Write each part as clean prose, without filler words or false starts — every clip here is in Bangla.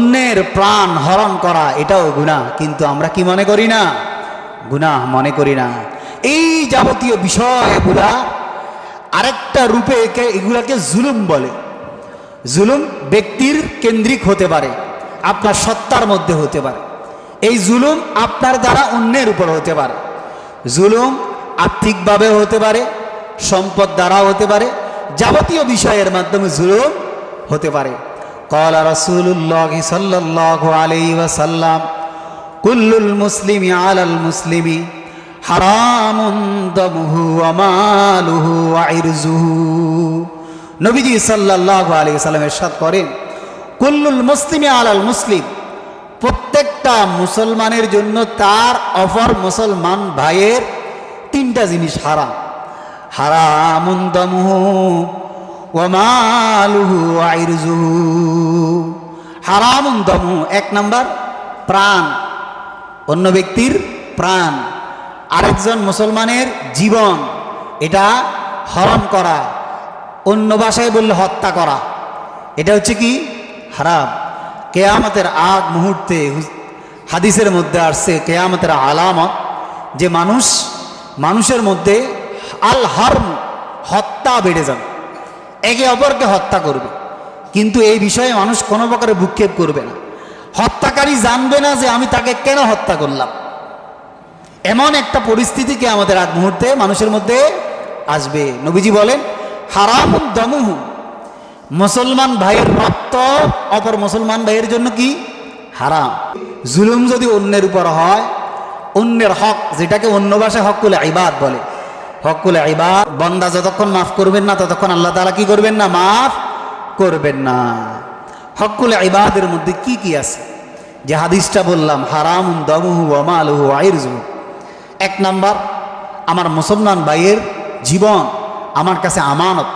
অন্যের প্রাণ হরণ করা এটাও গুনাহ, কিন্তু আমরা কি মনে করি না? গুনাহ মনে করি না। এই যাবতীয় বিষয়গুলা আরেকটা রূপে এগুলাকে জুলুম বলে। জুলুম ব্যক্তির কেন্দ্রিক হতে পারে, আপনার সত্তার মধ্যে হতে পারে। এই জুলুম আপনার দ্বারা অন্যের উপর হতে পারে। জুলুম আর্থিকভাবে হতে পারে, সম্পদ দ্বারাও হতে পারে, যাবতীয় বিষয়ের মাধ্যমে জুলুম হতে পারে। ক্বালা রাসূলুল্লাহ সাল্লাল্লাহু আলাইহি ওয়াসাল্লাম কুল্লুল মুসলিমি আলাল মুসলিমি হারামুন দামুহু ওয়া মালুহু ওয়া ইরজুহু। নবীজি সাল্লাল্লাহু আলাইহি ওয়াসাল্লাম ইরশাদ করেন, কুল্লুল মুসলিমি আলাল মুসলিম, প্রত্যেকটা মুসলমানের জন্য তার অপর মুসলমান ভাইয়ের তিনটা জিনিস হারাম। হারামুন দামুহু ওয়া মালুহু ওয়া ইরজুহু। হারামুন দামুহু, এক নাম্বার প্রাণ, অন্য ব্যক্তির প্রাণ, আরেকজন মুসলমানের জীবন, এটা হরণ করা, অন্য ভাষায় বললে হত্যা করা, এটা হচ্ছে কি হারাম। কেয়ামতের আগ মুহূর্তে হাদিসের মধ্যে আসছে কেয়ামতের আলামত যে মানুষের মধ্যে আল হারম, হত্যা বেড়ে যাবে, একে অপরকে হত্যা করবে, কিন্তু এই বিষয়ে মানুষ কোনো প্রকারে ভ্রুক্ষেপ করবে না। হত্যাকারী জানবে না যে আমি তাকে কেন হত্যা করলাম। এমন একটা পরিস্থিতিকে আমাদের আগ মুহূর্তে মানুষের মধ্যে আসবে। নবীজি বলেন হারামুন দামুহু, মুসলমান ভাইয়ের রক্ত অপর মুসলমান ভাইয়ের জন্য কি হারাম। জুলুম যদি অন্যের উপর হয়, অন্যের হক, যেটাকে অন্য ভাষায় হকুল ইবাদ বলে, হকুল ইবাদ, বান্দা যতক্ষণ মাফ করবেন না ততক্ষণ আল্লাহ তাআলা কি করবেন না? মাফ করবেন না। হকুল ইবাদের মধ্যে কি কি আছে? যে হাদিসটা বললাম, হারামুন দামুহু ওয়া মালুহু ওয়া ইরজুহু। এক নাম্বার, আমার মুসলমান ভাইয়ের জীবন আমার কাছে আমানত,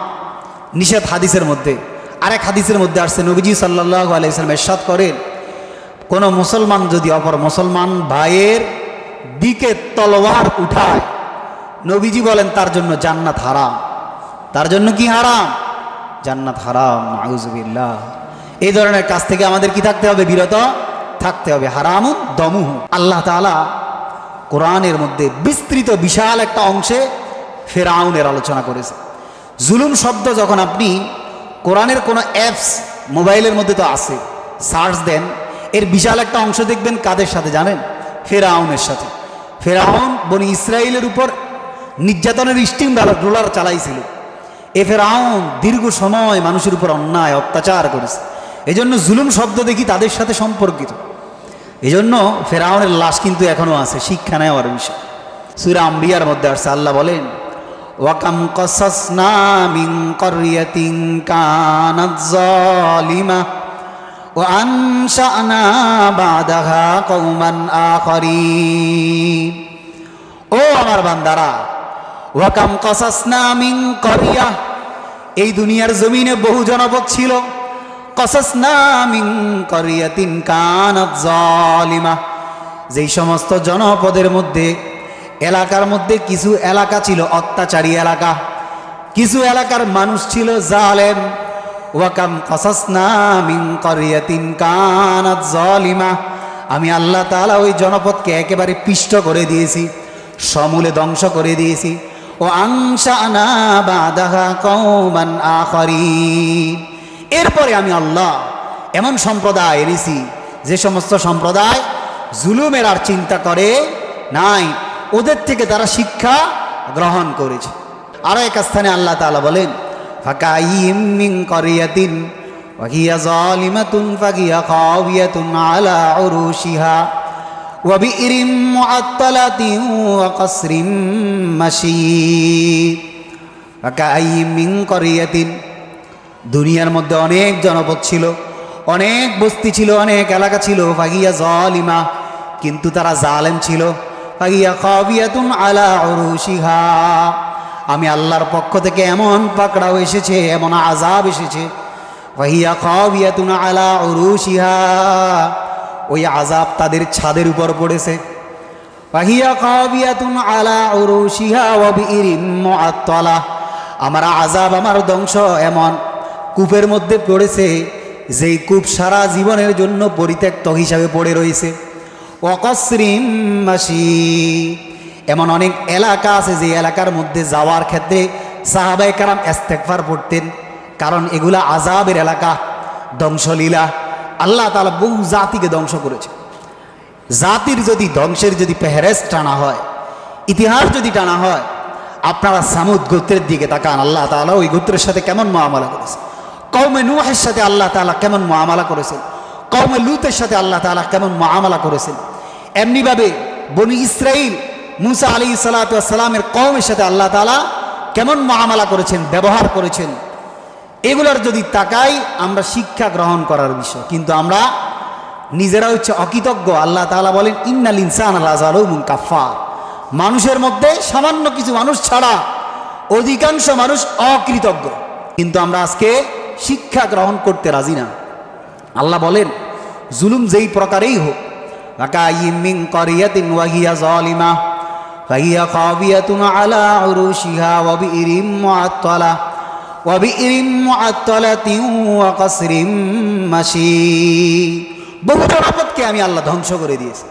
নিষেধ হাদিসের মধ্যে। আরেক হাদিসের মধ্যে আসছে নবীজি সাল্লাল্লাহু আলাইহি ওয়াসাল্লাম ইরশাদ করেন, কোনো মুসলমান যদি অপর মুসলমান ভাইয়ের দিকে তলোয়ার উঠায়, নবীজি বলেন তার জন্য জান্নাত হারাম। তার জন্য কি হারাম? জান্নাত হারাম। নাউযুবিল্লাহ। এই ধরনের কাজ থেকে আমাদের কি থাকতে হবে? বিরত থাকতে হবে। হারামুন দামুহু। আল্লাহ তাআলা কোরআনের মধ্যে বিস্তৃত বিশাল একটা অংশে ফেরাউনের আলোচনা করেছে। জুলুম শব্দ যখন আপনি কোরআনের কোনো অ্যাপস মোবাইলের মধ্যে তো আছে, সার্চ দেন, এর বিশাল একটা অংশ দেখবেন কাদের সাথে জানেন? ফেরাউনের সাথে। ফেরাউন বনি ইসরাইলের উপর নির্যাতনের স্টিম রোলার চালাইছিল। এ ফেরাউন দীর্ঘ সময় মানুষের উপর অন্যায় অত্যাচার করেছে। এজন্য জুলুম শব্দ দেখি তাদের সাথে সম্পর্কিত। এজন্য ফেরাউনের লাশ কিন্তু এখনো আছে, শিক্ষা নেওয়ার বিষয়। সূরা আম্বিয়ার মধ্যে আসছে, আল্লাহ বলেন ওয়াকাম কাসাসনা মিন ক্বরিয়াতিন কানাত যালিমা ওয়া আনশা'না বা'দাহা কওমান আখরিন। ও আমার বান্দারা, ওয়াকাম কাসাসনা মিন ক্বরিয়া, এই দুনিয়ার জমিনে বহু জনপদ ছিল। কাসাসনা মিন ক্বরিয়াতিন কানাত যালিমা, যেই সমস্ত জনপদের মধ্যে, এলাকার মধ্যে কিছু এলাকা ছিল অত্যাচারী এলাকা, কিছু এলাকার মানুষ ছিল জালেম। ওয়াকাম কাসাসনা মিন ক্বরিয়াতিন কানাত যালিমা, আমি আল্লাহ তাআলা ওই জনপদকে একেবারে পিষ্ট করে দিয়েছি, সমূলে ধ্বংস করে দিয়েছি। ও আনশা'না বা'দাহা কওমান আখরিন, এরপরে আমি আল্লাহ এমন সম্প্রদায় এনেছি যে সমস্ত সম্প্রদায় জুলুমের আর চিন্তা করে নাই, ওদের থেকে তারা শিক্ষা গ্রহণ করেছে। আরো এক স্থানে আল্লাহ তাআলা বলেন ফাকাইয়িম মিন ক্বরিয়াতিন ওয়া হিয়া যালিমাতুন ফাহিয়া খাওয়িয়াতুন আলা উরুশিহা ওয়া বিইরিম মুআত্তালাতিন ওয়া কসরিম মাশীদ। ফাকাইয়িম মিন ক্বরিয়াতিন, দুনিয়ার মধ্যে অনেক জনপদ ছিল, অনেক বস্তি ছিল, অনেক এলাকা ছিল। ফাহিয়া যালিমা, কিন্তু তারা জালেম ছিল। ফাহিয়া খাওয়িয়াতুন আলা উরুশিহা, আমি আল্লাহর পক্ষ থেকে এমন পাকড়াও এসেছে, এমন আযাব এসেছে। ফাহিয়া খাওয়িয়াতুন আলা উরুশিহা, ওই আযাব তাদের ছাদের উপর পড়েছে। ফাহিয়া খাওয়িয়াতুন আলা উরুশিহা ওয়া বিইরিম মুআত্তালা, আমার আযাব, আমার ধ্বংস এমন কূপের মধ্যে পড়েছে যেই কূপ সারা জীবনের জন্য পরিত্যক্ত হিসাবে পড়ে রয়েছে। ওয়াকসরিম মাসিদ, এমন অনেক এলাকা আছে যে এলাকার মধ্যে যাওয়ার ক্ষেত্রে সাহাবায়ে কেরাম ইস্তেগফার পড়তেন, কারণ এগুলা আযাবের এলাকা, ধ্বংসলীলা। আল্লাহ তাআলা বহু জাতিকে ধ্বংস করেছে। জাতির যদি ধ্বংসের যদি ফেহরিস্ত টানা হয়, ইতিহাস যদি টানা হয়, আপনারা সামুদ গোত্রের দিকে তাকান। আল্লাহ তাআলা ওই গোত্রের সাথে কেমন মুআমালা করেছে, কওমে নূহের সাথে আল্লাহ তাআলা কেমন মুআমালা করেছেন, কওমে লূতের সাথে আল্লাহ তাআলা কেমন মুআমালা করেছেন। এমনিভাবে বনি ইসরাইল মুসা আলাইহিস সালাতু ওয়াস সালামের কওমের সাথে আল্লাহ তাআলা কেমন মুআমালা করেছেন, ব্যবহার করেছেন। এগুলার যদি তাকাই আমরা শিক্ষা গ্রহণ করার বিষয়, কিন্তু আমরা নিজেরা হচ্ছে অকৃতজ্ঞ। আল্লাহ তাআলা বলেন ইন্নাল ইনসানা লাযালুমুন কাফফার, মানুষের মধ্যে সামান্য কিছু মানুষ ছাড়া অধিকাংশ মানুষ অকৃতজ্ঞ। কিন্তু আমরা আজকে শিক্ষা গ্রহণ করতে রাজি না। আল্লাহ বলেন জুলুম যেই প্রকারেই হোক, ওয়াকাইয়িম মিন ক্বরিয়াতিন ওয়া হিয়া যালিমা ফাহিয়া খাবিয়াতুন আলা উরুশিহা ওয়া বিইরিম মুআত্তালা ওয়া বিইরিম মুআত্তালাতিন ওয়া কসরিম মাশিদ। বহু জনপদকে আমি আল্লাহ ধ্বংস করে দিয়েছি।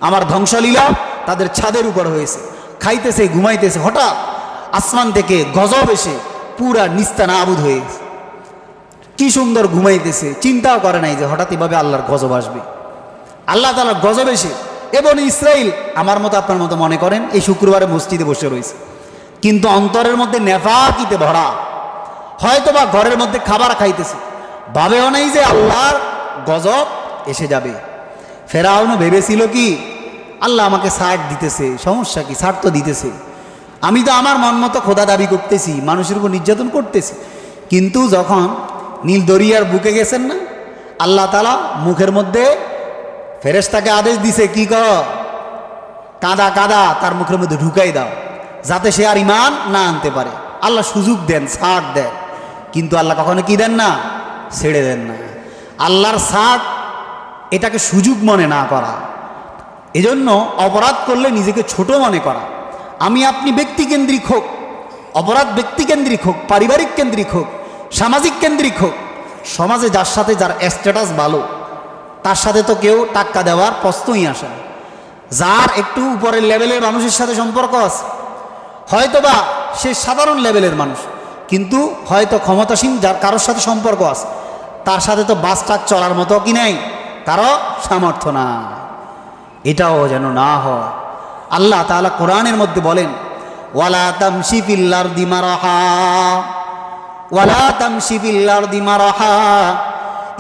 আমার ধ্বংসলীলা তাদের ছাদের উপর হয়েছে, খাইতেছে ঘুমাইতেছে, হঠাৎ আসমান থেকে গজব এসে পুরা নিস্তানাবুদ হয়ে গেছে। কি সুন্দর ঘুমাইতেছে, চিন্তাও করে নাই যে হঠাৎ এভাবে আল্লাহর গজব আসবে। আল্লাহ তাআলার গজব এসে এবং ইসরাইল আমার মতো আপনার মতো মনে করেন এই শুক্রবারে মসজিদে বসে রয়েছে, কিন্তু অন্তরের মধ্যে নেফাকিতে ভরা। হয়তোবা ঘরের মধ্যে খাবার খাইতেছে, ভাবেও নাই যে আল্লাহর গজব এসে যাবে। ফেরাউনও ভেবেছিল কি আল্লাহ আমাকে ছাড় দিতেছে, সমস্যা কি, ছাড় তো দিতেছে, আমি তো আমার মন মতো খোদা দাবি করতেছি, মানুষের উপর নির্যাতন করতেছি। কিন্তু যখন নীল দরিয়ার বুকে গেছেন না, আল্লাহ তাআলা মুখের মধ্যে ফেরেশতাকে আদেশ দিছে কি কর, কাদা কাদা তার মুখের মধ্যে ঢুকাই দাও, যাতে সে আর ঈমান না আনতে পারে। আল্লাহ সুযোগ দেন, ছাড় দেন, কিন্তু আল্লাহ কখনো কি দেন না, ছেড়ে দেন না। আল্লাহর ছাড় এটাকে সুযোগ মনে না করা, এজন্য অপরাধ করলে নিজেকে ছোট মনে করা। আমি আপনি ব্যক্তিকেন্দ্রিক হোক, অপরাধ ব্যক্তিকেন্দ্রিক হোক, পারিবারিক কেন্দ্রিক হোক, সামাজিক কেন্দ্রিক হোক, সমাজে যার সাথে যার স্ট্যাটাস ভালো তার সাথে তো কেউ টাক্কা দেওয়ার প্রশ্নই আসে না। যার একটু উপরের লেভেলের মানুষের সাথে সম্পর্ক আছে, হয়তোবা সে সাধারণ লেভেলের মানুষ, কিন্তু হয়তো ক্ষমতাসীন যার কারোর সাথে সম্পর্ক আছে, তার সাথে তো বাস ট্রাক চলার মতো কি নেই, কারো সামর্থ্য না। এটাও যেন না হয়। আল্লাহ তাআলা কোরআনের মধ্যে বলেন ওয়ালা তামশি ফিল আরদি মারহা ওয়ালা তামশি ফিল আরদি মারহা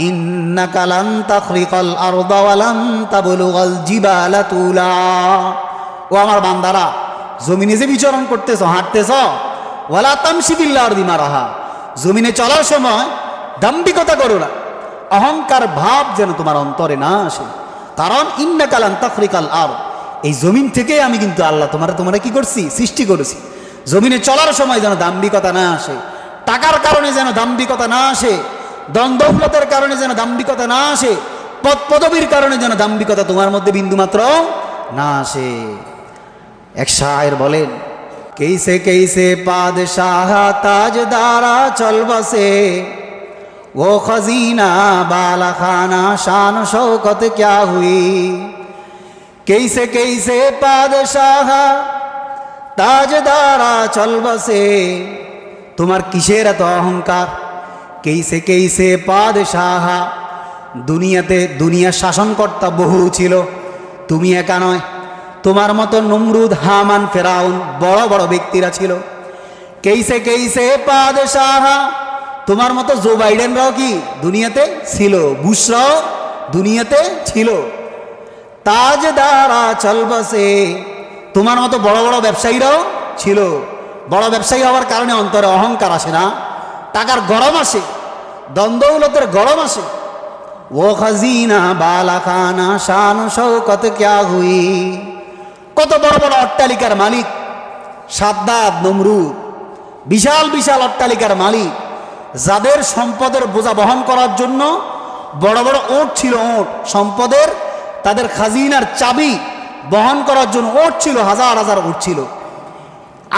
ইন্নাকা লান তাখরিকাল আরদা ওয়া লান তাবলুগাল জিবালা তুলা। ও আমার বান্দারা, জমিনে যে বিচরণ করতেছ, হাঁটতেছ, ওয়ালা তামশি ফিল আরদি মারহা, জমিনে চলার সময় দাম্ভিকতা করো না, অহংকার ভাব যেন তোমার অন্তরে না আসে। কারণ ইন্নাকা লান তাখরিকাল আরদ, এই জমিন থেকে আমি কিন্তু আল্লাহ তোমার কি করছি, সৃষ্টি করেছি। জমিনে চলার সময় যেন দাম্ভিকতা না আসে, টাকার কারণে যেন দাম্ভিকতা না আসে, দ্বন্দ্বৌলতের কারণে যেন দাম্ভিকতা না আসে, পদ পদবীর কারণে যেন দাম্ভিকতা তোমার মধ্যে বিন্দুমাত্র না আসে। এক শায়ের বলেন कैसे कैसे पादशाह ताजदारा चल बसे वो खजीना बाला खाना शान शौकत क्या हुई। कैसे कैसे पादशाह ताजदारा चल बसे, তোমার কিসের এত অহংকার। कैसे कैसे पादशाह, দুনিয়াতে দুনিয়া শাসনকর্তা বহু ছিল, তুমি একা নয়, তোমার মতো নমরুদ, হামান, ফেরাউন বড় বড় ব্যক্তিরা ছিল। कैसे कैसे पादशाह, তোমার মতো জো বাইডেনরাও কি দুনিয়াতে ছিল, বুশরাও দুনিয়াতে ছিল। তাজদারা চল বসে, তোমার মতো বড় বড় ব্যবসায়ীরাও ছিল। বড় ব্যবসায়ী হওয়ার কারণে অন্তরে অহংকার আসে না, টাকার গরম আসে, দ্বন্দ্বৌলতের গরম আসে। ও খাজিনা বালা খানা শান শৌকত ক্যা হুই, কত বড় বড় অট্টালিকার মালিক সাদ্দাত, নমরুদ, বিশাল বিশাল অট্টালিকার মালিক, যাদের সম্পদের বোঝা বহন করার জন্য বড় বড় ওট ছিল, ওট সম্পদের, তাদের খাজিনার চাবি বহন করার জন্য ওট ছিল, হাজার হাজার ওট ছিল।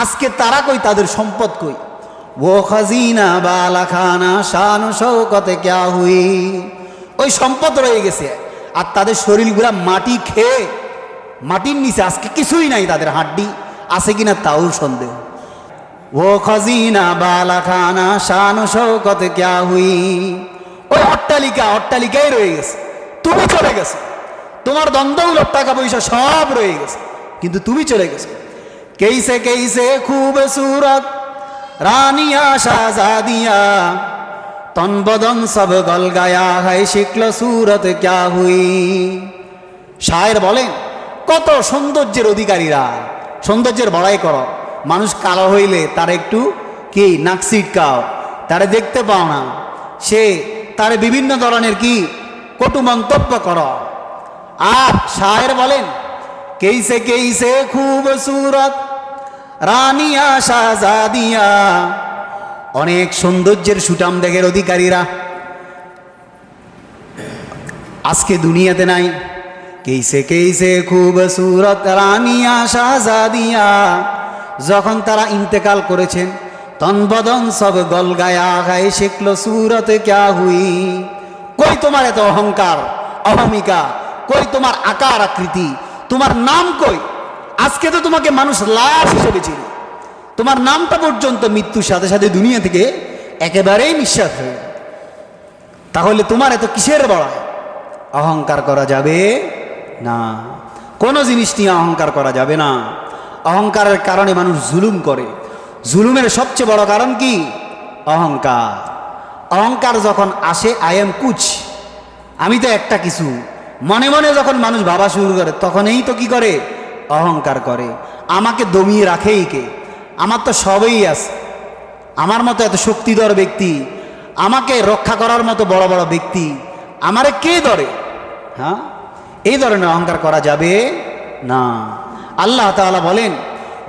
আজকে তারা কই, তাদের সম্পদ কই। वो खजीना बाला खाना शान शौकत क्या हुई। ওই সম্পদ রয়ে গেছে আর তাদের শরীরগুলা মাটি খেয়ে মাটির নিচে আজকে কিছুই নাই, তাদের হাড্ডি আছে কিনা তাও সন্দেহ। ও খজিনা বালা খানা শান শৌকত ক্যা হুই। ওই অট্টালিকায় রয়ে গেছে, তুমি চলে গেছে, তোমার দ্বন্দ্বমূলক টাকা পয়সা সব রয়ে গেছে, কিন্তু তুমি চলে গেছে। কেইসে কেইসে খুব সুরত রানিয়া শাহজাদিয়া তন বদন সব গল গায়া है শিখল সুরত ক্যা হুই। শায়ের বলেন, কত সৌন্দর্যের অধিকারীরা, সৌন্দর্যের বড়াই করো, মানুষ কালো হইলে তার একটু কি নাক ছিটকাও, তারে দেখতে পাও না, সে তারে বিভিন্ন ধরনের কি কটু মন্তব্য করো। আর শায়ের বলেন, কেইসে কেইসে খুব সুরত রানিয়া শাহজাদিয়া, অনেক সৌন্দর্যের সুটাম দেখের অধিকারীরা আজকে দুনিয়াতে নাই। কেইসে কেইসে খুব সুরত রানিয়া শাহজাদিয়া, যখন তারা ইন্তেকাল করেছেন তন বদন সব গল গায়া গায়ে শিখল সুরত ক্যা হুই। কই তোমার এত অহংকার অহমিকা, কই তোমার আকার আকৃতি, তোমার নাম কই? আজকে তো তোমাকে মানুষ লাশ হিসেবে চিনে, তোমার নামটা পর্যন্ত মৃত্যুর সাথে সাথে দুনিয়া থেকে একেবারেই নিঃশ্বাস হয়ে। তাহলে তোমার এত কিসের বড়াই? অহংকার করা যাবে না, কোনো জিনিস নিয়ে অহংকার করা যাবে না। অহংকারের কারণে মানুষ জুলুম করে, জুলুমের সবচেয়ে বড় কারণ কি? অহংকার। অহংকার যখন আসে আই এম কুছ, আমি তো একটা কিছু, মনে মনে যখন মানুষ ভাবা শুরু করে তখনই তো কি করে? অহংকার করে। আমাকে দমিয়ে রাখেই কে? আমার তো সবই আছে, আমার মতো এত শক্তিধর ব্যক্তি, আমাকে রক্ষা করার মতো বড় বড় ব্যক্তি, আমারে কে ধরে? হ্যাঁ, এই ধরনের অহংকার করা যাবে না। আল্লাহ তাআলা বলেন,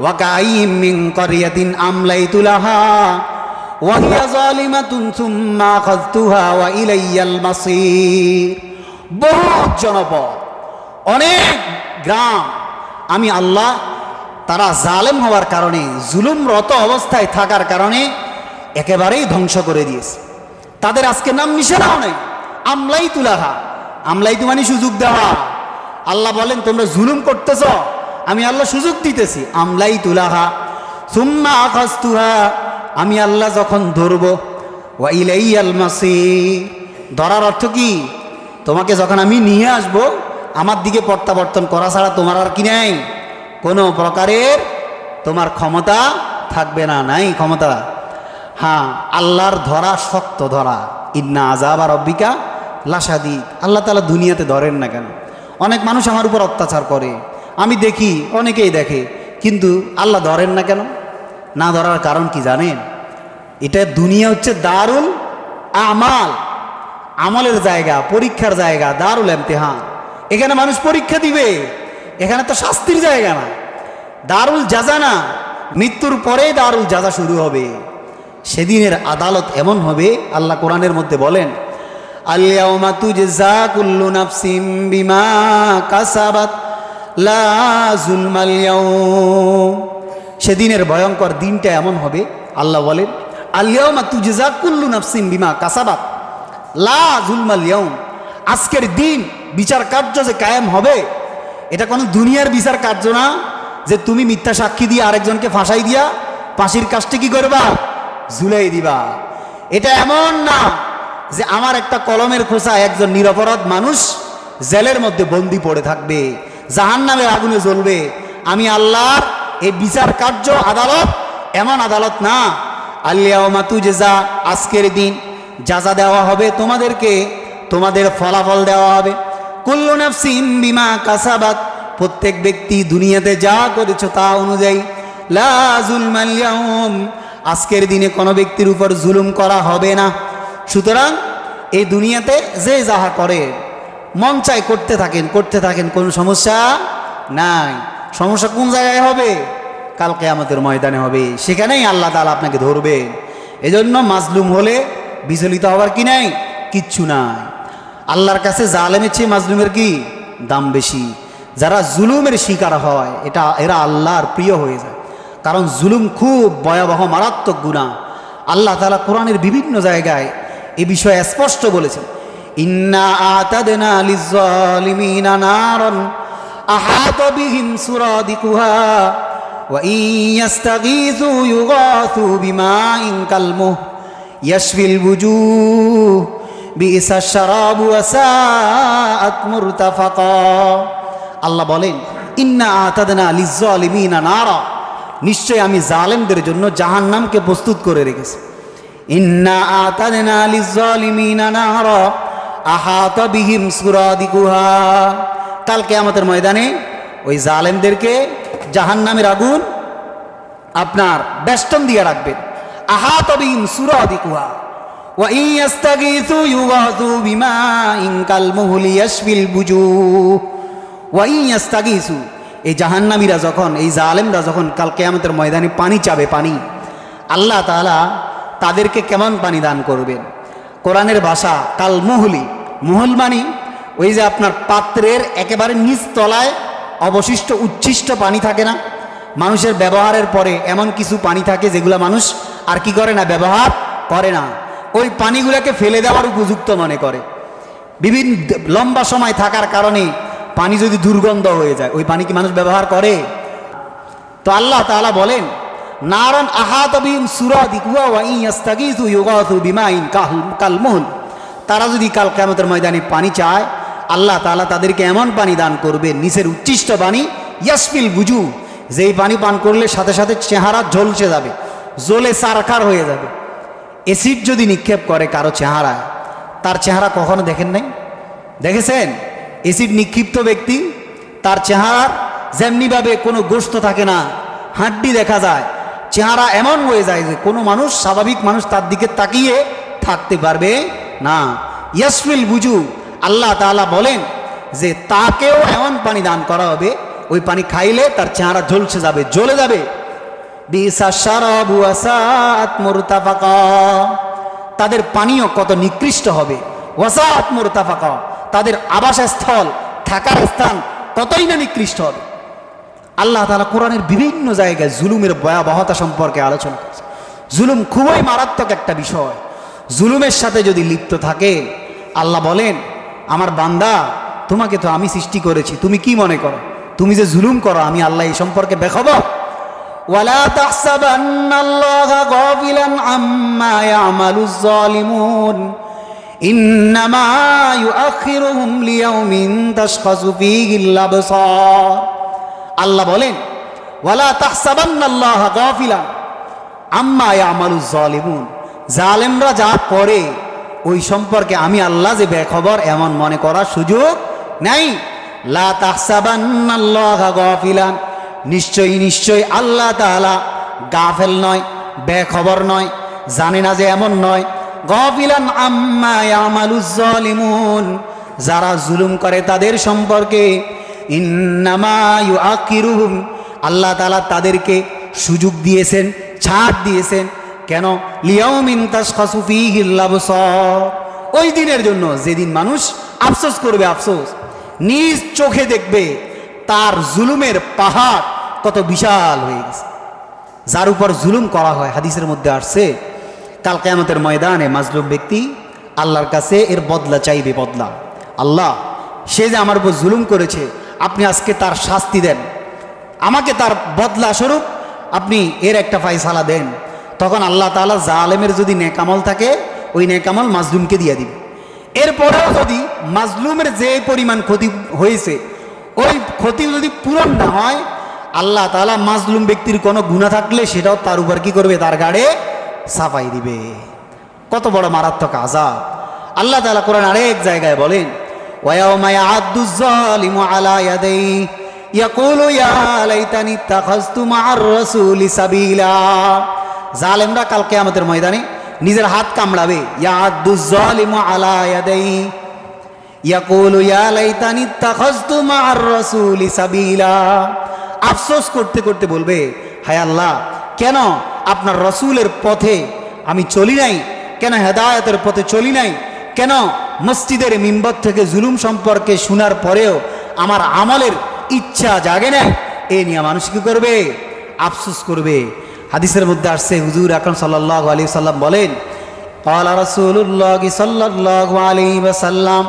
ওয়াকাইম মিন ক্বরিয়াতিন আমলাইতু লাহা ওয়া হিয়া যালিমাতুন সুম্মা আখাযতুহা ওয়া ইলাইয়াল মাসীর। বহু জনপদ, অনেক গ্রাম আমি আল্লাহ তারা জালেম হওয়ার কারণে, জুলুমরত অবস্থায় থাকার কারণে একেবারেই ধ্বংস করে দিয়েছে। তাদের আজকে নাম নিশানাও নেই। আমলাইতু লাহা, আমলাইতু মানে সুযোগ দেওয়া। আল্লাহ বলেন, তোমরা জুলুম করতেছ, আমি আল্লাহ সুযোগ দিতেছি। আমলাইতু লাহা সুম্মা আখাযতুহা, আমি আল্লাহ যখন ধরব, ওয়া ইলাইয়াল মাসীর, ধরার অর্থ কি? তোমাকে যখন আমি নিয়ে আসব, আমার দিকে প্রত্যাবর্তন করা ছাড়া তোমার আর কি নাই, কোনো প্রকারের তোমার ক্ষমতা থাকবে না, নাই ক্ষমতা। হ্যাঁ, আল্লাহর ধরা শক্ত ধরা। ইন্না আযাবা রাব্বিকা লাশাদীদ। আল্লাহ তাআলা দুনিয়াতে ধরেন না কেন? অনেক মানুষ আমার উপর অত্যাচার করে, আমি দেখি, অনেকেই দেখে, কিন্তু আল্লাহ ধরেন না কেন? না ধরার কারণ কি জানেন? এটা দুনিয়া হচ্ছে দারুল আমাল, আমলের জায়গা, পরীক্ষার জায়গা, দারুল ইমতিহান। এখানে মানুষ পরীক্ষা দিবে, এখানে তো শাস্তির জায়গা না, দারুল জাজা না। মৃত্যুর পরেই দারুল জাজা শুরু হবে। সেদিনের আদালত এমন হবে, আল্লাহ কোরআনের মধ্যে বলেন, আল-ইয়াওমা তুজজা কুল্লু নাফসিম বিমা কাসাবাত লা যুলমাল ইয়াওম। সেদিনের ভয়ঙ্কর দিনটা এমন হবে, আল্লাহ বলেন, আল-ইয়াওমা তুজজা কুল্লু নাফসিম বিমা কাসাবাত লা যুলমাল ইয়াওম। আজকের দিন বিচার কার্য যে কায়েম হবে, এটা কোনো দুনিয়ার বিচার কার্য না যে তুমি মিথ্যা সাক্ষী দিয়ে আরেকজনকে ফাঁসাই দিয়া ফাঁসির কাজটা কি করবা? ঝুলাই দিবা। এটা এমন না যে আমার একটা কলমের খোসা একজন নিরপরাধ মানুষ জেলের মধ্যে বন্দি পড়ে থাকবে, জাহান্নামের আগুনে জ্বলবে। আমি আল্লাহর এই বিচার কার্য আদালত এমন আদালত না। আল-ইয়াওমা তুজজা, আজকের দিন যাজা দেওয়া হবে তোমাদেরকে, তোমাদের ফলাফল দেওয়া হবে। কুল্লু নাফসিন বিমা কাসাবাত, প্রত্যেক ব্যক্তি দুনিয়াতে যা করেছো তা অনুযায়ী। লা যুলমাল ইয়াওম, আজকের দিনে কোনো ব্যক্তির উপর জুলুম করা হবে না। সুতরাং এই দুনিয়াতে যে যাহা করে মন চাই করতে থাকেন, কোনো সমস্যা নাই। সমস্যা কোন জায়গায় হবে? কাল কিয়ামতের ময়দানে হবে, সেখানেই আল্লাহ তাআলা আপনাকে ধরবে। এজন্য মাজলুম হলে বিচলিত হওয়ার কি নাই, কিচ্ছু নাই। আল্লাহর কাছে জালেমের চেয়ে মাজলুমের কি দাম বেশি। যারা জুলুমের শিকার হয় এরা আল্লাহর প্রিয় হয়ে যায়, কারণ জুলুম খুব ভয়াবহ মারাত্মক গুনাহ। আল্লাহ তাআলা কোরআনের বিভিন্ন জায়গায় এ বিষয়ে স্পষ্ট বলেছেন, ইন্না আতাদনা লিজ-জালিমিনা নারান আহাতা বিহিম সুরাদিকুহা ওয়া ইন ইস্তাগীথু ইউগাথু বিমাইন কালমুহ ইয়াশফিল বুজুহ বিইসা শারাবু ওয়া সাআত মুরতাফাকা। আল্লাহ বলেন, ইন্না আতাদনা লিজ-জালিমিনা নারা, নিশ্চয় আমি জালেমদের জন্য জাহান্নামকে প্রস্তুত করে রেখেছি। ইন্না আতাদনা লিজ-জালিমিনা নারা আহাতা বিহিম সুরাদিকুহা, কাল কিয়ামতের ময়দানে ওই জালেমদেরকে জাহান্নামের আগুন আপনার বেষ্টন দিয়ে রাখবেন। আহাতা বিহিম সুরাদিকুহা ওয়া ইন ইস্তাগীথু ইউগাথু বিমাইন কালমুহলি ইয়াশফিল বুজুহ ওয়া ইন ইস্তাগীথু, এই জাহান্নামীরা যখন, এই জালেমরা যখন কাল কিয়ামতের ময়দানে পানি চাবে, পানি, আল্লাহ তাআলা তাদেরকে কেমন পানি দান করবেন? কোরআনের ভাষা কালমুহলি, মুহল মানি ওই যে আপনার পাত্রের একেবারে নিচ তলায় অবশিষ্ট উচ্ছিষ্ট পানি থাকে না, মানুষের ব্যবহারের পরে এমন কিছু পানি থাকে যেগুলো মানুষ আর কি করে না, ব্যবহার করে না, ওই পানিগুলোকে ফেলে দেওয়ার উপযুক্ত মনে করে। বিভিন্ন লম্বা সময় থাকার কারণে পানি যদি দুর্গন্ধ হয়ে যায়, ওই পানি কি মানুষ ব্যবহার করে? তো আল্লাহ তাআলা বলেন, নারান আহাতা বিহিম সুরাদিকুহা ওয়া ইন ইস্তাগীথু ইউগাথু বিমাইন কালমুহল, তারা যদি কাল কিয়ামতের ময়দানে পানি চায়, আল্লাহ তাআলা তাদেরকে এমন পানি দান করবে, নিচের উচ্ছিষ্ট পানি, ইয়াশফিল বুজু, যেই পানি পান করলে সাথে সাথে চেহারা ঝলসে যাবে, জ্বলে সারখার হয়ে যাবে। অ্যাসিড যদি নিক্ষেপ করে কারো চেহারায়, তার চেহারা কখনো দেখেন নাই? দেখেছেন? অ্যাসিড নিক্ষিপ্ত ব্যক্তি, তার চেহারার যেমনিভাবে কোনো গোশত থাকে না, হাড্ডি দেখা যায়, চেহারা এমন হয়ে যায় যে কোনো মানুষ, স্বাভাবিক মানুষ তার দিকে তাকিয়ে থাকতে পারবে না। ইয়াশফিল বুজু, আল্লাহ তাআলা বলেন যে তাকেও এমন পানি দান করা হবে, ওই পানি খাইলে তার চেহারা ঝলসে যাবে, জ্বলে যাবে। বিইসা শারাবু ওয়া সাআত মুরতাফাকা, তাদের পানীয় কত নিকৃষ্ট হবে। ওয়া সাআত মুরতাফাকা, তাদের আবাসস্থল, থাকার স্থান ততই না নিকৃষ্ট হবে। আল্লাহ তাআলা কোরআনের বিভিন্ন জায়গায় জুলুমের ভয়াবহতা সম্পর্কে আলোচনা করেছে। জুলুম খুবই মারাত্মক একটা বিষয়। জুলুমের সাথে যদি লিপ্ত থাকে, আল্লাহ বলেন, আমার বান্দা, তোমাকে তো আমি সৃষ্টি করেছি, তুমি কি মনে করো তুমি যে জুলুম করো আমি আল্লাহ এই সম্পর্কে বেখবর? ওয়ালা তাহসাবান্নাল্লাহা গাফিলান আম্মা ইয়ামালুজ জালিমুন ইন্নামা ইউআখিরুহুম লিয়াউমিন তাশখাসু ফীহিল আবসার। আল্লাহ বলেন, ওয়ালা তাহসাবান্নাল্লাহা গাফিলান আম্মা ইয়ামালুজ জালিমুন, জালেমরা যা করে ওই সম্পর্কে আমি আল্লাহ যে বেখবর এমন মনে করার সুযোগ নাই। লা তাহসাবান্নাল্লাহা গাফিলান, নিশ্চয়ই নিশ্চয়ই আল্লাহ তাআলা গাফেল নয়, বেখবর নয়, জানে না যে এমন নয়। গাফিলান আম্মা ইয়ামালুজ জালিমুন, যারা জুলুম করে তাদের সম্পর্কে। ইন্নামা ইউআখিরুহুম, আল্লাহ তাআলা তাদেরকে সুযোগ দিয়েছেন, ছাড় দিয়েছেন। কেন? লিয়াউমিন তাশখাসু ফীহিল আবসার, ওই দিনের জন্য যেদিন মানুষ আফসোস করবে, আফসোস, নিজ চোখে দেখবে তার জুলুমের পাহাড় কত বিশাল হয়ে গেছে। যার উপর জুলুম করা হয়, হাদিসের মধ্যে আসছে, কাল কিয়ামতের ময়দানে মাজলুম ব্যক্তি আল্লাহর কাছে এর বদলা চাইবে। বদলা, আল্লাহ, সে যে আমার উপর জুলুম করেছে, আপনি আজকে তার শাস্তি দেন, আমাকে তার বদলা স্বরূপ আপনি এর একটা ফায়সালা দেন। তখন আল্লাহ তাআলা জালেমের যদি নেকামল থাকে, ওই নেকামল মাজলুমকে দিয়ে দিবে। এরপরেও যদি মাজলুমের যে পরিমাণ ক্ষতি হয়েছে, ওই ক্ষতি যদি পূরণ না হয়, আল্লাহ তাআলা মাজলুম ব্যক্তির কোনো গুনাহ থাকলে সেটাও তার উপর কি করবে, তার গাড়ে সাফাই দিবে। কত বড় মারাত্মক আযাব! আল্লাহ তাআলা কোরআন আরেক জায়গায় বলেন, ওয়ায়াউমা ইয়া'আদ্দুজ জালিমু আলা ইয়াদাইহি ইয়াকুলু ইয়া লাইতানি ইত্তাখাযতু মা'আর রাসূলি সাবিলা। জালেমরা কাল কিয়ামতের ময়দানে নিজের হাত কামড়াবে। ইয়া'আদ্দুজ জালিমু আলা ইয়াদাইহি ইয়াকুলু ইয়া লাইতানি ইত্তাখাযতু মা'আর রাসূলি সাবিলা। আফসোস করতে করতে বলবে, হায় আল্লাহ, কেন আপনার রসুলের পথে আমি চলি নাই, কেন হেদায়েতের পথে চলি নাই, কেন মসজিদের মিম্বর থেকে জুলুম সম্পর্কে শোনার পরেও আমার আমলের ইচ্ছা জাগে নাই। এ নিয়ে মানুষ কি করবে? আফসোস করবে। হাদিসের মধ্যে আসছে হুজুর আকরাম সাল্লাল্লাহু আলাইহি ওয়াসাল্লাম বলেন, ক্বালা রাসূলুল্লাহ সাল্লাল্লাহু আলাইহি ওয়াসাল্লাম,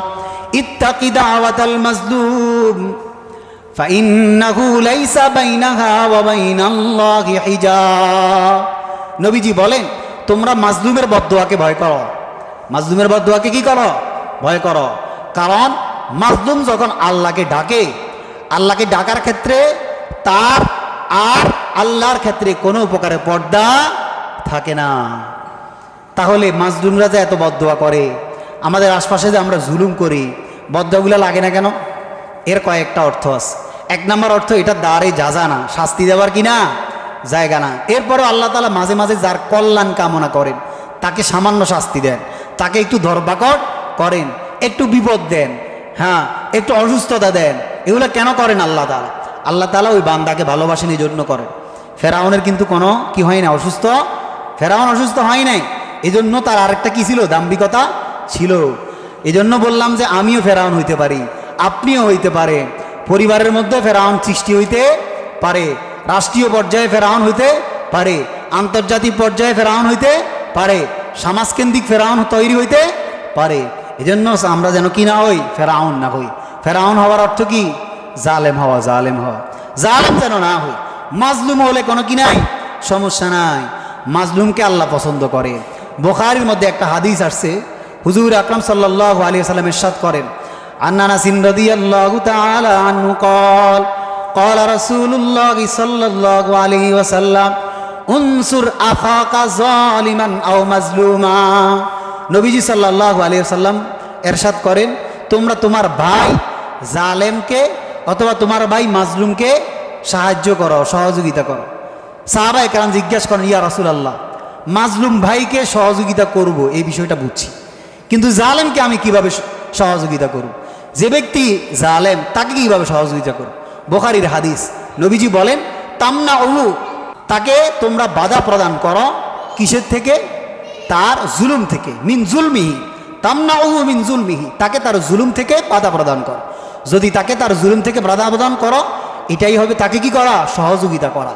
ইত্তাকি দাওয়াতাল মাজলুম ফাইন্নাহু লাইসা বাইনাহা ওয়া বাইনাল্লাহি হিজাব। নবীজি বলেন, তোমরা মাজলুমের বদদুয়াকে ভয় করো। মাজলুমের বদদুয়াকে কি করো? ভয় করো। কারণ মাজলুম যখন আল্লাহকে ডাকে, আল্লাহকে ডাকার ক্ষেত্রে তার আর আল্লাহর ক্ষেত্রে কোনো প্রকারের পর্দা থাকে না। তাহলে মাজলুমরা যে এত বদদুয়া করে, আমাদের আশপাশে যে আমরা জুলুম করি, বদদুয়াগুলো লাগে না কেন? এর কয়েকটা অর্থ আছে। এক নম্বর অর্থ, এটা দ্বারে যাজা না, শাস্তি দেওয়ার কি না জায়গা না। এরপরে আল্লাহ তাআলা মাঝে মাঝে যার কল্যাণ কামনা করেন তাকে সামান্য শাস্তি দেন, তাকে একটু ধরপাকড় করেন, একটু বিপদ দেন, হ্যাঁ একটু অসুস্থতা দেন। এগুলো কেন করেন আল্লাহ তাআলা? আল্লাহ তাআলা ওই বান্দাকে ভালোবাসেন, এই জন্য করেন। ফেরাউনের কিন্তু কোনো কি হয় না, অসুস্থ, ফেরাউন অসুস্থ হয় নাই। এই জন্য তার আরেকটা কি ছিল, দাম্ভিকতা ছিল। এই জন্য বললাম যে আমিও ফেরাউন হইতে পারি, আপনিও হইতে পারে। পরিবারের মধ্যে ফেরাউন সৃষ্টি হইতে পারে, রাষ্ট্রীয় পর্যায়ে ফেরাউন হইতে পারে, আন্তর্জাতিক পর্যায়ে ফেরাউন হইতে পারে, সমাজকেন্দ্রিক ফেরাউন তৈরি হইতে পারে। এজন্য আমরা যেন কি না হই, ফেরাউন না হই। ফেরাউন হওয়ার অর্থ কি? জালেম হওয়া, জালেম হওয়া, জালেম যেন না হই। মাজলুম হলে কোনো কি নাই, সমস্যা নাই। মাজলুমকে আল্লাহ পছন্দ করে। বুখারীর মধ্যে একটা হাদিস আসছে, হুজুর আকরাম সাল্লাল্লাহু আলাইহি ওয়াসাল্লাম ইরশাদ করেন, আন আনাস রাদিয়াল্লাহু তাআলা আনহু قال قال رسول الله صلى الله عليه وسلم انصر اخاك ظالما او مظلوما। নবীজি সাল্লাল্লাহু আলাইহি ওয়াসাল্লাম ইরশাদ করেন, তোমরা তোমার ভাই জালেমকে অথবা তোমার ভাই মাজলুমকে সাহায্য করো, সহযোগিতা করো। সাহাবায়ে কেরাম জিজ্ঞাসা করেন, ইয়া রাসূলুল্লাহ, মাজলুম ভাইকে সহযোগিতা করব এই বিষয়টা বুঝছি, কিন্তু জালেমকে আমি কিভাবে সহযোগিতা করব? যে ব্যক্তি জালেম তাকে কিভাবে সহযোগিতা করব? বুখারীর হাদিস, নবীজি বলেন, তামনাউহু, তাকে তোমরা বাধা প্রদান করো। কিসের থেকে? তার জুলুম থেকে। মিন জুলমিহি, তামনাউহু মিন জুলমিহি, তাকে তার জুলুম থেকে বাধা প্রদান করো। যদি তাকে তার জুলুম থেকে বাধা প্রদান করো, এটাই হবে তাকে কি করা? সহযোগিতা করা।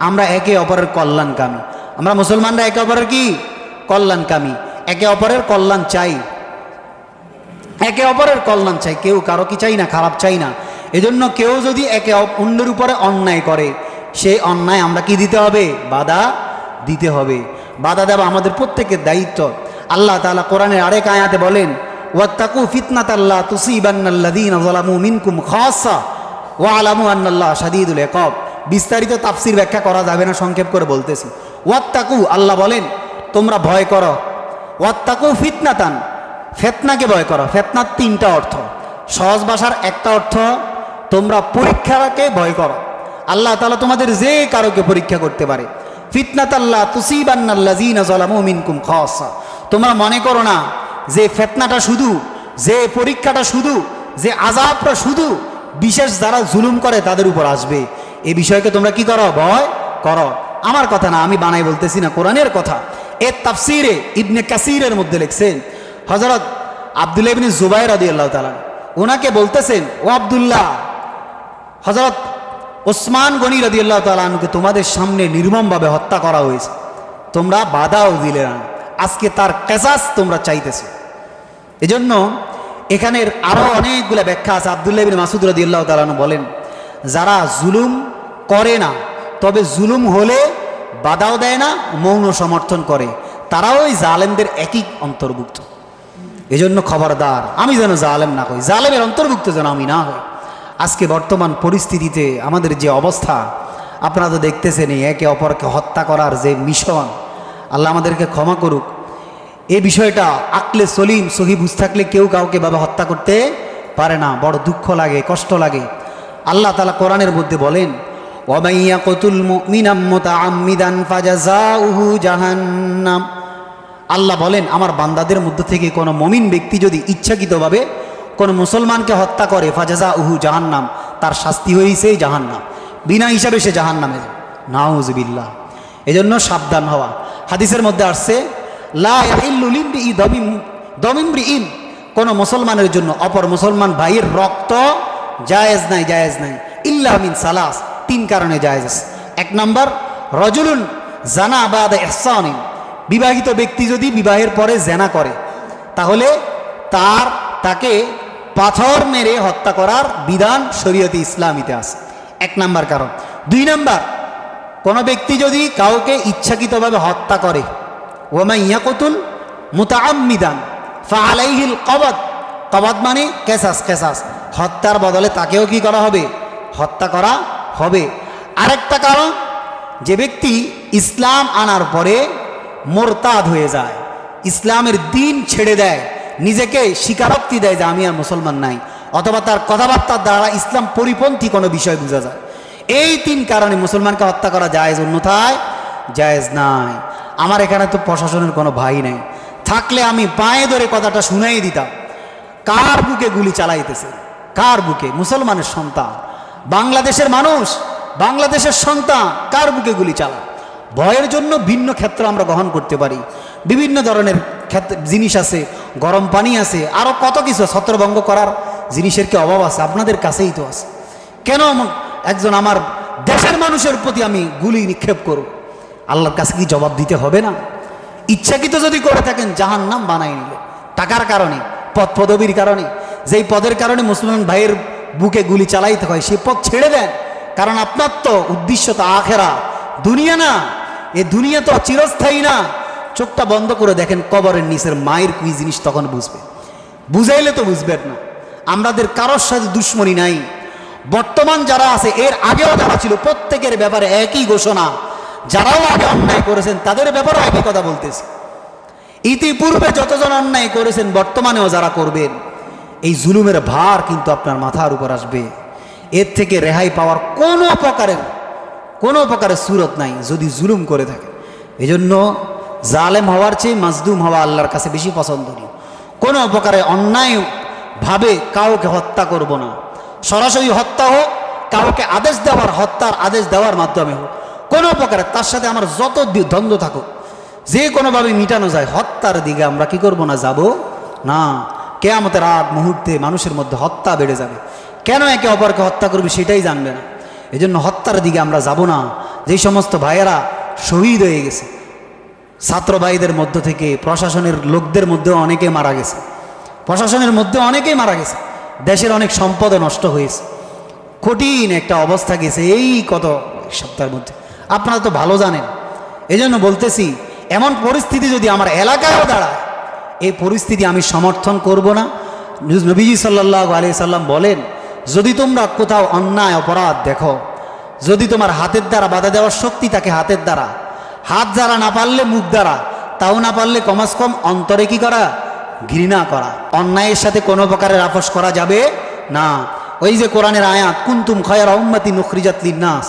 আমরা একে অপরের কল্যাণকামী, আমরা মুসলমানরা একে অপরের কি কল্যাণকামী, একে অপরের কল্যাণ চাই, একে অপরের কল্যাণ চাই। কেউ কারো কি চাই না, খারাপ চাই না। এজন্য কেউ যদি একে অন্যের উপরে অন্যায় করে, সেই অন্যায় আমরা কি দিতে হবে? বাধা দিতে হবে। বাধা দেওয়া আমাদের প্রত্যেকের দায়িত্ব। আল্লাহ তাআলা কোরআনের আরেক আয়াতে বলেন, ওয়াত্তাকু ফিতনাতাল্লা তুসিবান্নাল্লাযীনা যালামু মিনকুম খাসসা ওয়া আলামু আন্নাল্লাহ শাদীদুল ইকাব। বিস্তারিত তাফসীর ব্যাখ্যা করা যাবে না, সংক্ষেপ করে বলতেছি। ওয়াত্তাকু, আল্লাহ বলেন তোমরা ভয় করো। ওয়াত্তাকু ফিতনাতান, ফিতনাকে ভয় করো। ফিতনার তিনটা অর্থ, সহজ ভাষার একটা অর্থ, তোমরা পরীক্ষাকে ভয় করো। আল্লাহ তাআলা তোমাদের যে কারোকে পরীক্ষা করতে পারে। ফিতনাতাল্লাহ তুসিবান্নাল্লাযীনা যালামু মিনকুম খাসসা, তোমরা মনে করো না যে ফিতনাটা শুধু, যে পরীক্ষাটা শুধু, যে আযাবটা শুধু বিশেষ যারা জুলুম করে তাদের উপর আসবে। এই বিষয়কে তোমরা কি করো? ভয় করো। আমার কথা না, আমি বানাই বলতেছি না, কোরআনের কথা। এর তাফসীরে ইবনে কাসীরের মধ্যে লিখছেন, হযরত আব্দুল্লাহ ইবনে জুবাইর রাদিয়াল্লাহু তাআলা ওনাকে বলতেছেন, ও আব্দুল্লাহ, হযরত ওসমান গনি রাদিয়াল্লাহু তাআলা আনহুকে তোমাদের সামনে নির্মমভাবে হত্যা করা হয়েছে, তোমরা বাধাও দিলে না, আজকে তার কিসাস তোমরা চাইতেছো। এজন্য এখানের আরো অনেকগুলো ব্যাখ্যা আছে। আব্দুল্লাহ ইবনে মাসউদ রাদিয়াল্লাহু তাআলা আনহু বলেন, যারা জুলুম করে না, তবে জুলুম হলে বাধাও দেয় না, মৌন সমর্থন করে, তারাও ওই জালেমদের একই অন্তর্ভুক্ত। এজন্য খবরদার, আমি যেন জালেম না হই, জালেমের অন্তর্ভুক্ত যেন আমি না হই। আজকে বর্তমান পরিস্থিতিতে আমাদের যে অবস্থা, আপনারা তো দেখতেছেন, একে অপরকে হত্যা করার যে মিশন, আল্লাহ আমাদেরকে ক্ষমা করুক। এই বিষয়টা আকলে সলিম সহি বুঝ থাকলে কেউ কাউকে ভাবে হত্যা করতে পারে না। বড় দুঃখ লাগে, কষ্ট লাগে। আল্লাহ তাআলা কোরআনের মধ্যে বলেন, ওয়া ইয়াকুতুল মুমিনা মুতাআম্মিদান ফাজাযাউহু জাহান্নাম। আল্লাহ বলেন, আমার বান্দাদের মধ্যে থেকে কোনো মুমিন ব্যক্তি যদি ইচ্ছাকৃতভাবে কোনো মুসলমানকে হত্যা করে, ফাজাযাউহু জাহান্নাম, তার শাস্তি হয়েছে জাহান্নাম, বিনা হিসাবে সে জাহান্নামে যাবে। নাউযুবিল্লাহ। এজন্য সাবধান হওয়া। হাদিসের মধ্যে আসছে, লা ইয়াহিল্লু লিমরিই দামিমরিইন, কোনো মুসলমানের জন্য অপর মুসলমান ভাইয়ের রক্ত জায়েজ নাই, জায়েজ নাই, ইল্লা মিন সালাস, তিন কারণে জায়েজ আছে। এক নাম্বার, রজুলুন জানা বাদা ইহসানিন, বিবাহিত ব্যক্তি যদি বিবাহের পরে জেনা করে তাহলে তাকে পাথর মেরে হত্যা করার বিধান শরীয়তে ইসলামীতে আছে, 1 নাম্বার কারণ। 2 নাম্বার, কোনো ব্যক্তি যদি কাউকে ইচ্ছাকৃতভাবে হত্যা করে, ওয়া ইয়াকুতুল মুতাআম্মিদান ফাআলাইহিল কবাদ, কবাদ মানে কেসাস, হত্যার বদলে তাকেও কি করা হবে? হত্যা করা হবে। আরেকটা কারণ, যে ব্যক্তি ইসলাম আনার পরে মোরতাদ হয়ে যায়, ইসলামের দিন ছেড়ে দেয়, নিজেকে স্বীকারোক্তি দেয় যে আমি আর মুসলমান নাই, অথবা তার কথাবার্তার দ্বারা ইসলাম পরিপন্থী কোনো বিষয় বোঝা যায়, এই 3 কারণে মুসলমানকে হত্যা করা জায়েজ, অন্যথায় জায়েজ নাই। আমার এখানে তো প্রশাসনের কোনো ভাই নেই, থাকলে আমি পায়ে ধরে কথাটা শুনাই দিতাম। কার বুকে গুলি চালাইতেছে? কার বুকে? মুসলমানের সন্তান, বাংলাদেশের মানুষ, বাংলাদেশের সন্তান, কার বুকে গুলি চালা? ভয়ের জন্য ভিন্ন ক্ষেত্র আমরা গ্রহণ করতে পারি, বিভিন্ন ধরনের জিনিস আছে, গরম পানি আছে, আরও কত কিছু ছত্রভঙ্গ করার জিনিসের কি অভাব আছে? আপনাদের কাছেই তো আছে। কেন একজন আমার দেশের মানুষের প্রতি আমি গুলি নিক্ষেপ করব? আল্লাহর কাছে কি জবাব দিতে হবে না? ইচ্ছাকৃত যদি করে থাকেন জাহান্নাম বানাই নিলে, টাকার কারণে, পদ পদবীর কারণে, যেই পদের কারণে মুসলমান ভাইয়ের বুকে গুলি চালাইতে হয়, সেই পদ ছেড়ে দেন। কারণ আপনার তো উদ্দেশ্য তো আখেরা, দুনিয়া না। এ দুনিয়া তো চিরস্থায়ী না। চোখটা বন্ধ করে দেখেন কবরের নিচের মায়ের কি জিনিস, তখন বুঝবে। বুঝাইলে তো বুঝবেন না। আমাদের কারোর সাথে দুশ্মনী নাই। বর্তমান যারা আছে, এর আগেও যারা ছিল, প্রত্যেকের ব্যাপারে একই ঘোষণা। যারাও আগে অন্যায় করেছেন তাদের ব্যাপারেও একই কথা বলতেছে। ইতিপূর্বে যতজন অন্যায় করেছেন, বর্তমানেও যারা করবেন, এই জুলুমের ভার কিন্তু আপনার মাথার উপর আসবে। এর থেকে রেহাই পাওয়ার কোনো প্রকারের সুরত নাই যদি জুলুম করে থাকে। এজন্য জালেম হওয়ার চেয়ে মাজলুম হওয়া আল্লাহর কাছে বেশি পছন্দনীয়। কোনো প্রকারে অন্যায়ভাবে কাউকে হত্যা করব না। সরাসরি হত্যা হোক, কাউকে হত্যার আদেশ দেওয়ার মাধ্যমে হোক, কোনো প্রকারে তার সাথে আমার যত দ্বন্দ্ব থাকুক, যে কোনোভাবে মিটানো যায়, হত্যার দিকে আমরা কি করব না, যাব না। কিয়ামতের আগ মুহূর্তে মানুষের মধ্যে হত্যা বেড়ে যাবে। কেন একে অপরকে হত্যা করবে সেটাই জানবে না। এজন্য হত্যার দিকে আমরা যাব না। যেই সমস্ত ভাইয়েরা শহীদ হয়ে গেছে, ছাত্র ভাইদের মধ্য থেকে প্রশাসনের লোকদের মধ্যেও অনেকে মারা গেছে, প্রশাসনের মধ্যে অনেকেই মারা গেছে, দেশের অনেক সম্পদও নষ্ট হয়েছে, কঠিন একটা অবস্থা গেছে এই কত সপ্তাহের মধ্যে, আপনারা তো ভালো জানেন। এজন্য বলতেছি, এমন পরিস্থিতি যদি আমার এলাকায়ও দাঁড়ায়, এই পরিস্থিতি আমি সমর্থন করব না। নবীজি সাল্লাল্লাহু আলাইহি সাল্লাম বলেন, যদি তোমরা কোথাও অন্যায় অপরাধ দেখো, যদি তোমার হাতের দ্বারা বাধা দেওয়ার শক্তি থাকে, হাতের দ্বারা, হাত দ্বারা না পারলে মুখ দ্বারা, তাও না পারলে কমাস কম অন্তরে কি করা, ঘৃণা করা। অন্যায়ের সাথে কোনো প্রকারের আপোষ করা যাবে না। ওই যে কোরআনের আয়াত, কুনতুম খায়রা উম্মাতিন উখরিজাত লিন-নাস,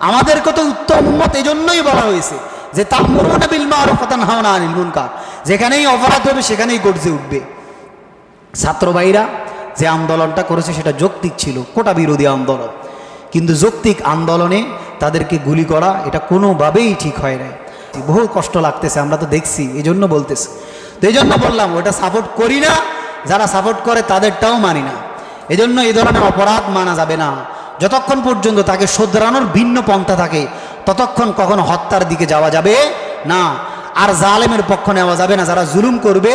আমাদের কত উত্তম উম্মত এজন্যই বলা হয়েছে যে তা'মুরুনা বিল মা'রুফ ওয়া তানহাউনা আনিল মুনকার, যেখানেই অপরাধ হবে সেখানেই গর্জে উঠবে। ছাত্র ভাইরা যে আন্দোলনটা করেছে সেটা যৌক্তিক ছিল, কোটা বিরোধী আন্দোলন, কিন্তু যৌক্তিক আন্দোলনে তাদেরকে গুলি করা এটা কোনোভাবেই ঠিক হয় না। বহু কষ্ট লাগতেছে, আমরা তো দেখছি, এই জন্য বলতেছি। তো এই জন্য বললাম, ওটা সাপোর্ট করি না, যারা সাপোর্ট করে তাদেরটাও মানি না। এজন্য এই ধরনের অপরাধ মানা যাবে না। যতক্ষণ পর্যন্ত তাকে শোধরানোর ভিন্ন পন্থা থাকে, ততক্ষণ কখনো হত্যার দিকে যাওয়া যাবে না। আর জালেমের পক্ষ নেওয়া যাবে না। যারা জুলুম করবে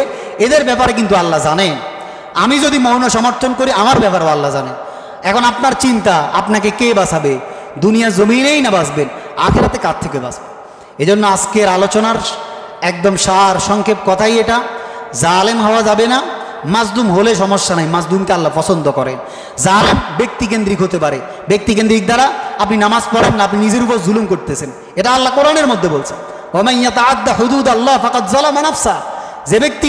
এদের ব্যাপারে কিন্তু আল্লাহ জানেন। আমি যদি মৌন সমর্থন করি, আমার ব্যাপারেও আল্লাহ জানেন। এখন আপনার চিন্তা, আপনাকে কে বাঁচাবে? দুনিয়া জমিনেই না বাঁচবেন, আখিরাতে কার থেকে বাঁচবেন? এজন্য আজকের আলোচনার একদম সার সংক্ষেপ কথাই এটা, জালেম হওয়া যাবে না। মাজলুম হলে সমস্যা নাই, মাজলুমকে আল্লাহ পছন্দ করেন। জালেম ব্যক্তিকেন্দ্রিক হতে পারে, ব্যক্তিকেন্দ্রিক দ্বারা আপনি নামাজ পড়েন না, আপনি নিজের উপর জুলুম করতেছেন, এটা আল্লাহ কোরআনের মধ্যে বলছেন, ওয়া মান ইয়াতাআদ্দা হুদুদাল্লাহ ফাকাদ যালামা নাফসা। যে ব্যক্তি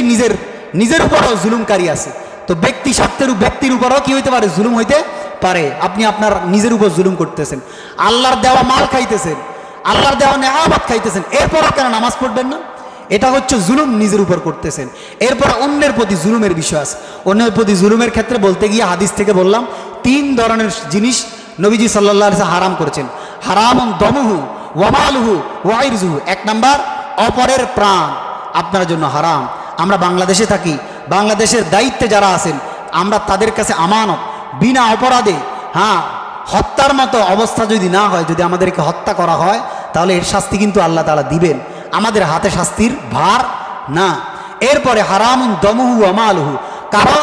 নিজের উপরও জুলুমকারী আছে, তো ব্যক্তির উপরও কি হইতে পারে, জুলুম হইতে পারে। আপনি আপনার নিজের উপর জুলুম করতেছেন, আল্লাহর দেওয়া মাল খাইতেছেন, আল্লাহর দেওয়া নেয়ামত খাইতেছেন, এরপরও কেন নামাজ পড়বেন না? এটা হচ্ছে জুলুম, নিজের উপর করতেছেন। এরপর অন্যের প্রতি জুলুমের বিষয় আছে। অন্যের প্রতি জুলুমের ক্ষেত্রে বলতে গিয়ে হাদিস থেকে বললাম 3 ধরনের জিনিস নবীজি সাল্লাল্লাহু আলাইহি ওয়াসাল্লাম হারাম করেছেন। হারামুন দমুহু ওয়া মালুহু ওয়া ইরজুহু। 1 নাম্বার, অপরের প্রাণ আপনার জন্য হারাম। আমরা বাংলাদেশে থাকি, বাংলাদেশের দায়িত্বে যারা আছেন, আমরা তাদের কাছে আমানত, বিনা অপরাধে, হ্যাঁ, হত্যার মতো অবস্থা যদি না হয়, যদি আমাদেরকে হত্যা করা হয়, তাহলে এর শাস্তি কিন্তু আল্লাহ তাআলা দিবেন, আমাদের হাতে শাস্তির ভার না। এরপরে হারামুন দমুহু ওয়া মালুহু, কারো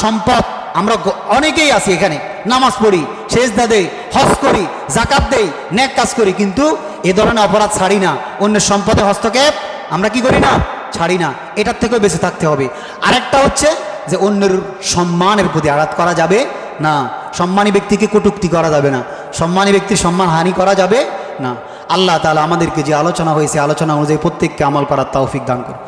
সম্পদ, আমরা অনেকেই আছি এখানে, নামাজ পড়ি, সেজদা দেই, হজ করি, যাকাত দেই, নেক কাজ করি, কিন্তু এ ধরনের অপরাধ ছাড়ি না। অন্যের সম্পদে হস্তক্ষেপ আমরা কি করি না, ছাড়ি না। এটার থেকেও বেঁচে থাকতে হবে। আরেকটা হচ্ছে যে অন্যের সম্মানের প্রতি আঘাত করা যাবে না, সম্মানী ব্যক্তিকে কটূক্তি করা যাবে না, সম্মানী ব্যক্তির সম্মান হানি করা যাবে না। আল্লাহ তাআলা আমাদেরকে যে আলোচনা হয়েছে, আলোচনা অনুযায়ী প্রত্যেককে আমল করার তৌফিক দান করুন।